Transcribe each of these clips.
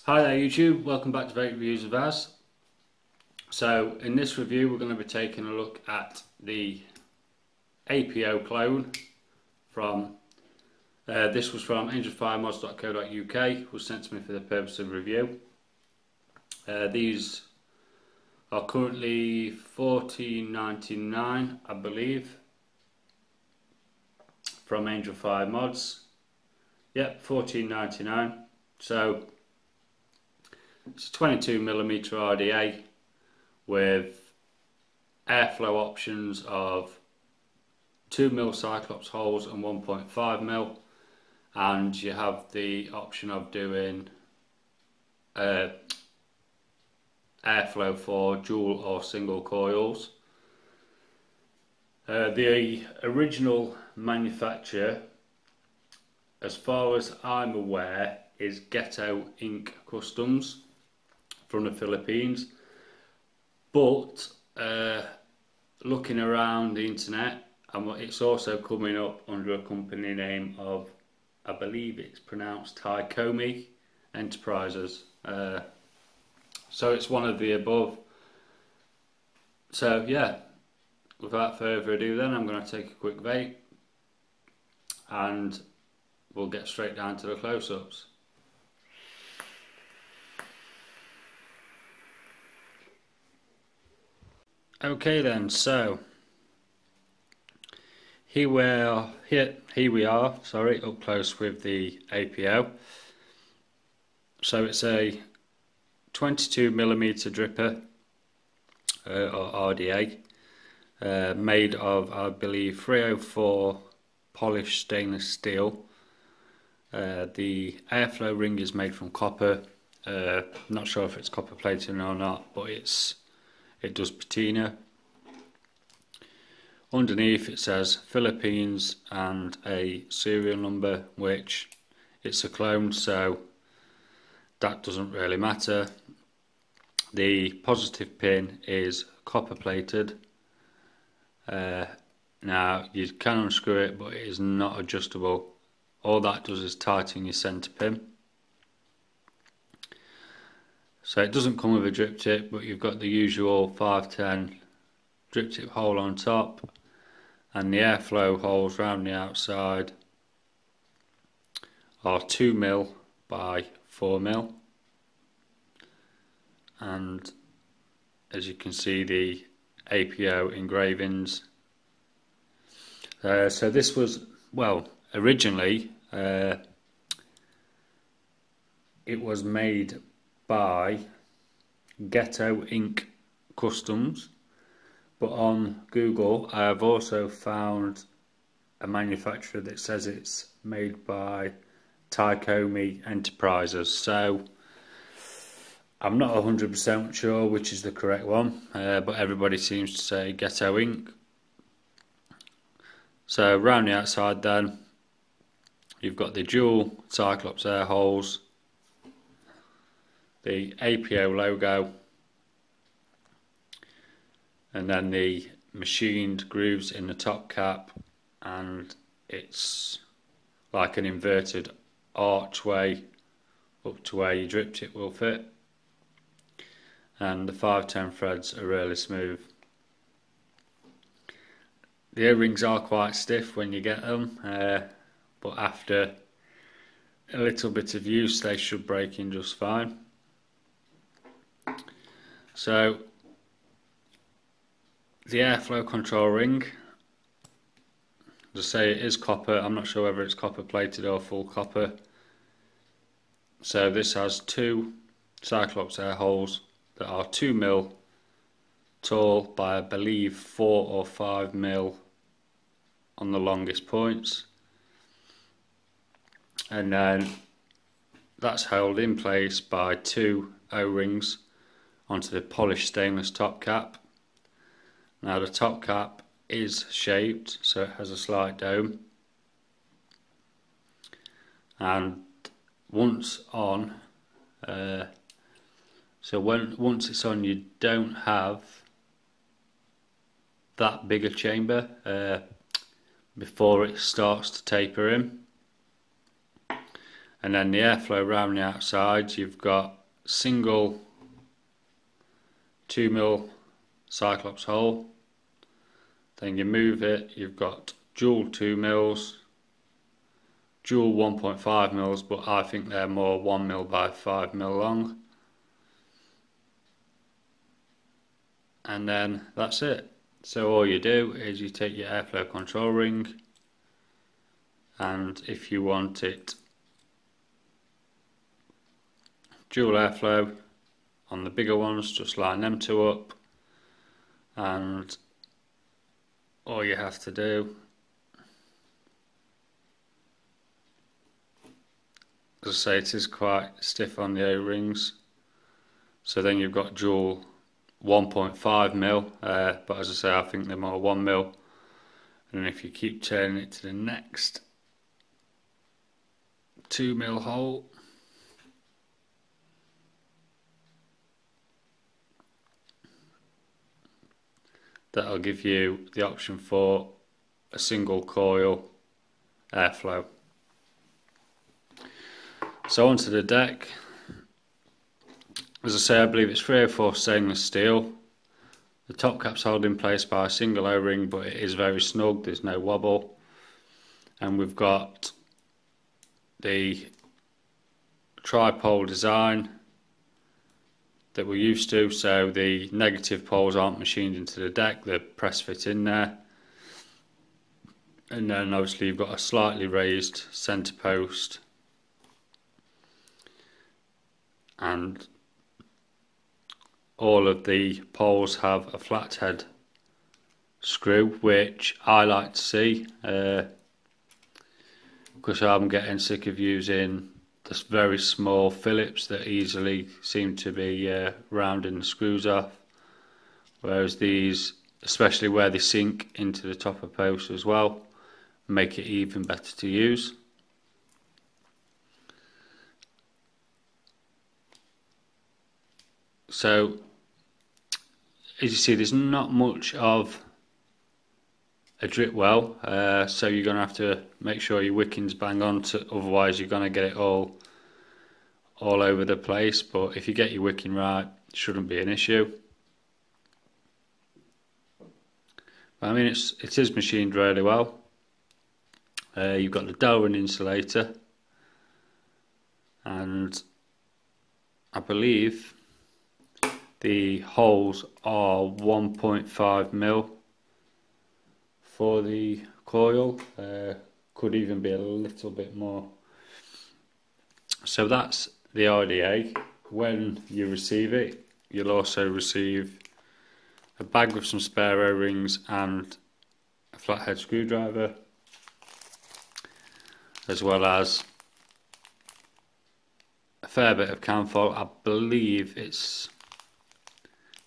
Hi there YouTube, welcome back to vapereviewswithaz. So in this review we're going to be taking a look at the APO clone from, this was from Angelfiremods.co.uk, was sent to me for the purpose of review. These are currently $14.99 I believe from Angelfiremods. Yep, $14.99. So it's a 22mm RDA with airflow options of 2mm Cyclops holes and 1.5mm, and you have the option of doing airflow for dual or single coils. The original manufacturer, as far as I'm aware, is Ghetto Inc. Customs from the Philippines, but looking around the internet, it's also coming up under a company name of, I believe it's pronounced Taikomi Enterprises. So it's one of the above. So yeah, without further ado then, I'm going to take a quick vape and we'll get straight down to the close-ups. Okay then, so here we are, up close with the APO. So it's a 22mm dripper, or RDA, made of, I believe, 304 polished stainless steel. The airflow ring is made from copper. Not sure if it's copper plated or not, but it does patina. Underneath it says Philippines and a serial number, which it's a clone, so that doesn't really matter. The positive pin is copper plated. Now you can unscrew it, but it is not adjustable. All that does is tighten your centre pin. So it doesn't come with a drip tip, but you've got the usual 510 drip tip hole on top, and the airflow holes around the outside are 2mm by 4mm, and as you can see, the APO engravings. So this was, well, originally it was made by Ghetto Inc. Customs, but on Google I have also found a manufacturer that says it's made by Taikomi Enterprises, so I'm not 100% sure which is the correct one, but everybody seems to say Ghetto Inc. So round the outside then, you've got the dual Cyclops air holes, the APO logo, and then the machined grooves in the top cap, and it's like an inverted archway up to where your drip tip will fit, and the 510 threads are really smooth. The O-rings are quite stiff when you get them, but after a little bit of use they should break in just fine. So the airflow control ring, as I say, it is copper. I'm not sure whether it's copper plated or full copper. So this has two Cyclops air holes that are 2mm tall by, I believe, 4 or 5mm on the longest points, and then that's held in place by two O-rings onto the polished stainless top cap. Now the top cap is shaped, so it has a slight dome, and once on, once it's on, you don't have that big a chamber before it starts to taper in. And then the airflow around the outside, you've got single 2mm Cyclops hole. Then you move it, you've got dual 2mm, dual 1.5mm, but I think they're more 1mm by 5mm long. And then that's it. So all you do is you take your airflow control ring, and if you want it dual airflow on the bigger ones, just line them two up, and all you have to do, as I say, it is quite stiff on the O-rings, so then you've got dual 1.5mm, but as I say, I think they're more 1mm. And if you keep turning it to the next 2mm hole, that'll give you the option for a single coil airflow. So onto the deck. As I say, I believe it's 304 stainless steel. The top cap's held in place by a single O-ring, but it is very snug, there's no wobble. And we've got the tripole design that we're used to, so the negative poles aren't machined into the deck, they're press fit in there. And then obviously you've got a slightly raised centre post, and all of the poles have a flathead screw, which I like to see, because I'm getting sick of using the very small Phillips that easily seem to be rounding the screws off, whereas these, especially where they sink into the top of post as well, make it even better to use. So as you see, there's not much of a drip well, so you're going to have to make sure your wicking's bang on, otherwise you're going to get it all over the place. But if you get your wicking right, it shouldn't be an issue. But I mean, it is machined really well. You've got the Delrin insulator, and I believe the holes are 1.5mm for the coil, could even be a little bit more. So that's the RDA. When you receive it, you'll also receive a bag with some spare O-rings and a flathead screwdriver, as well as a fair bit of cam foil. I believe it's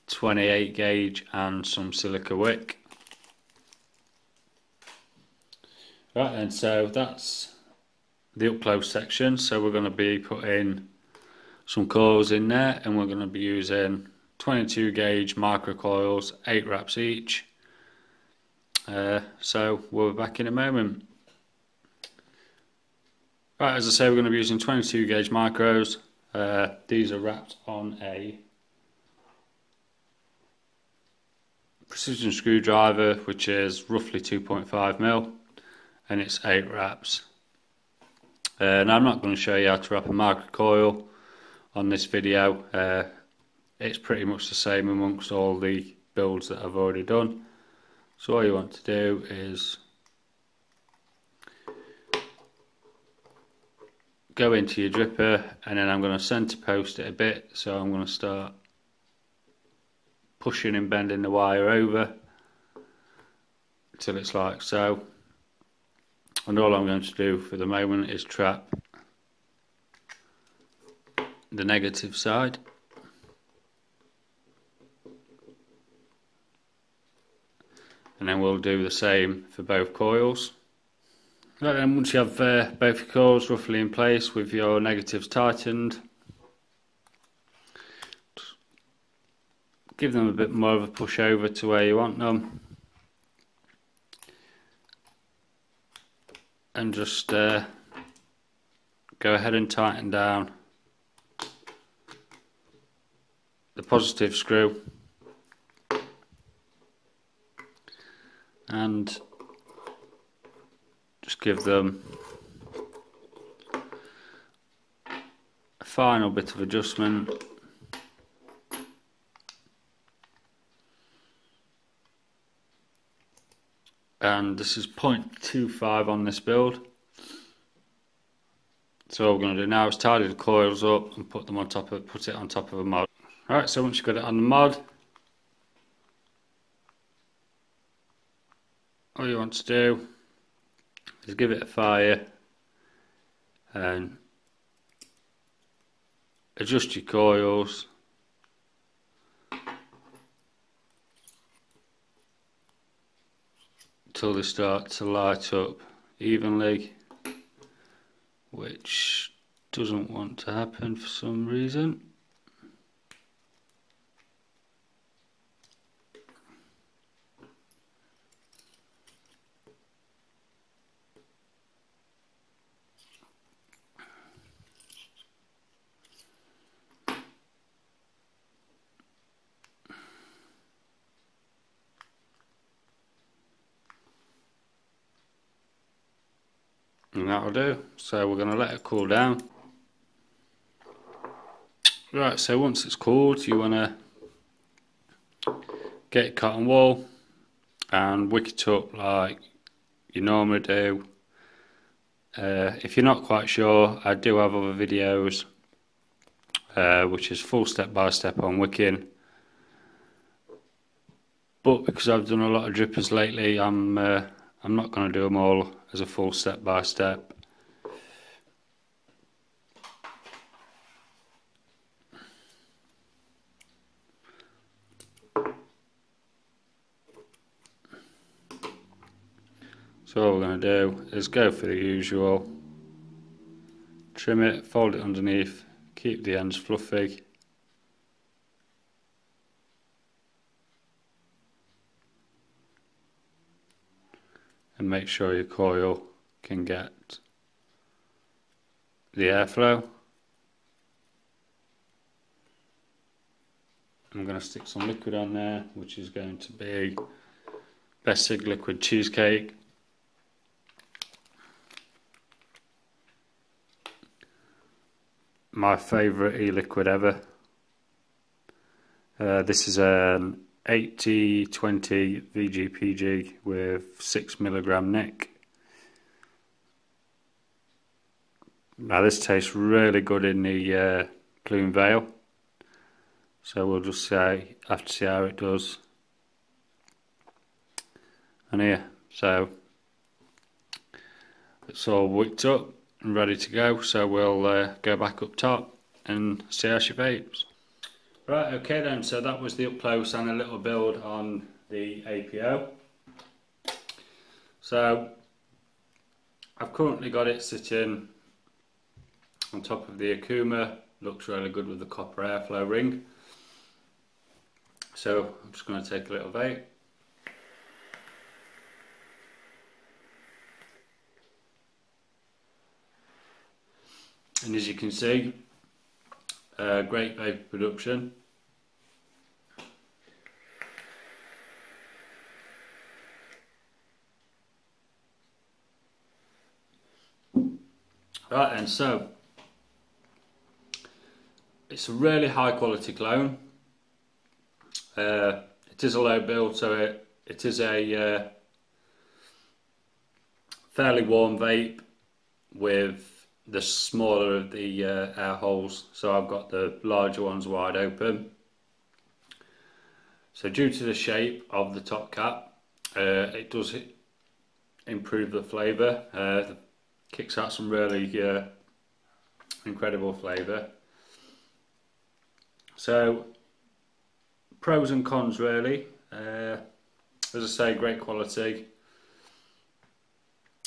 28 gauge and some silica wick. Right then, so that's the up close section. So we're going to be putting some coils in there, and we're going to be using 22 gauge micro coils, 8 wraps each. So we'll be back in a moment. Right, as I say, we're going to be using 22 gauge micros. These are wrapped on a precision screwdriver, which is roughly 2.5mm, and it's 8 wraps. Now I'm not going to show you how to wrap a micro coil on this video. It's pretty much the same amongst all the builds that I've already done. So all you want to do is go into your dripper, and then I'm going to centre post it a bit. So I'm going to start pushing and bending the wire over till it's like so, and all I'm going to do for the moment is trap the negative side, and then we'll do the same for both coils. Right then, once you have both your coils roughly in place with your negatives tightened, give them a bit more of a push over to where you want them, and just go ahead and tighten down the positive screw and just give them a final bit of adjustment. And this is 0.25 on this build. So what we're going to do now is tidy the coils up and put it on top of a mod. Alright, so once you've got it on the mod, all you want to do is give it a fire and adjust your coils until they start to light up evenly, which doesn't want to happen for some reason. And that'll do. So we're going to let it cool down. Right, so once it's cooled, you want to get your cotton wool and wick it up like you normally do. If you're not quite sure, I do have other videos which is full step by step on wicking, but because I've done a lot of drippers lately, I'm not going to do them all as a full step by step. So all we're going to do is go for the usual, trim it, fold it underneath, keep the ends fluffy. And make sure your coil can get the airflow. I'm going to stick some liquid on there, which is going to be Bessig liquid cheesecake. My favourite e-liquid ever. This is an 80/20 VGPG with 6mg nic. Now this tastes really good in the Plume Veil, so we'll just have to see how it does. And here, so it's all wicked up and ready to go, so we'll go back up top and see how she vapes. Right, okay then, so that was the up close and a little build on the APO. So I've currently got it sitting on top of the Akuma. Looks really good with the copper airflow ring. So I'm just going to take a little vape. And as you can see, great vapor production. Right, and so it's a really high quality clone. It is a low build, so it is a fairly warm vape with the smaller of the air holes, so I've got the larger ones wide open. So due to the shape of the top cap, it does improve the flavour. Kicks out some really incredible flavour. So pros and cons really. As I say, great quality.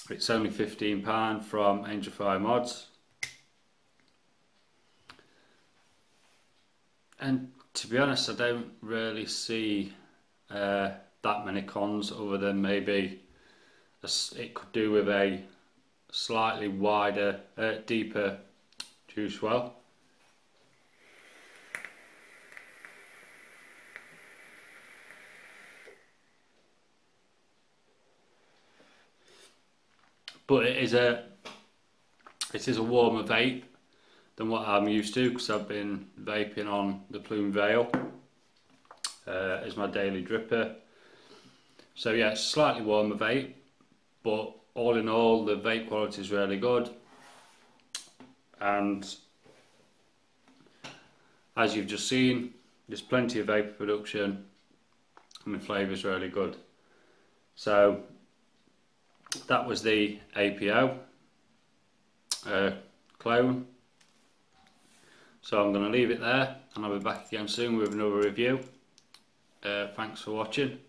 It's only £15 from Angelfiremods. And to be honest, I don't really see that many cons, other than maybe it could do with a slightly wider, deeper juice well. But it is a warmer vape than what I'm used to, because I've been vaping on the Plume Veil as my daily dripper. So yeah, it's slightly warmer vape, but all in all the vape quality is really good, and as you've just seen, there's plenty of vapour production and the flavour is really good. So that was the APO Clone. So I'm going to leave it there, and I'll be back again soon with another review. Thanks for watching.